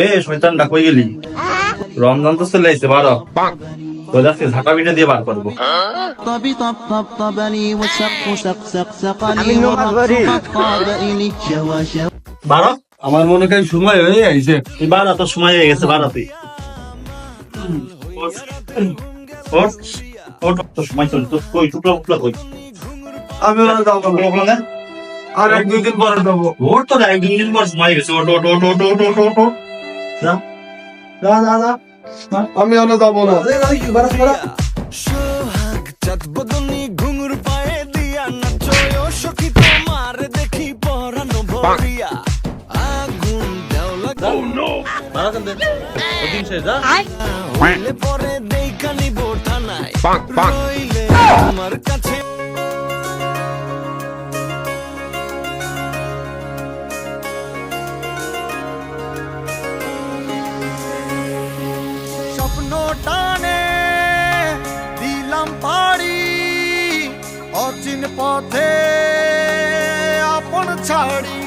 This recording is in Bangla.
এ শয়তানটা কই গেলি? রমজান তো চলে আসছে, বারো তো যাচ্ছে ঝাঁটা পিঠা দিয়ে বার করবো। বারো আমার মনে হয় সময় হয়ে আইছে। তুই বারো, তোর সময় হয়ে গেছে, বারো তুই তোর সময় চল, তোর কই টুকরা টুকরা কই? আমি ওরা যাবো টুকরা টুকরা না? আর এক দুই দিন পরে যাবো। ওর তো এক দুদিন পর সময় গেছে। ওট ওট ওট ওট ওট ওট ওট ওট। যা যা যা যা। আমি ওরা যাবো না। সোহাগ চাঁদ বদনি ঘুঙুর পায়ে দিয়া নাচো সখী তোমার দেখি পরানো ভরিয়া আগুন দেও লাগো বারো কেন দে? ওদিন শেষ, যা। হইলে পরে দেখা নিব থানায় রইলে আমার কাছে স্বপ্ন টানে দিলাম পাড়ি অচিন পথে আপন ছাড়ি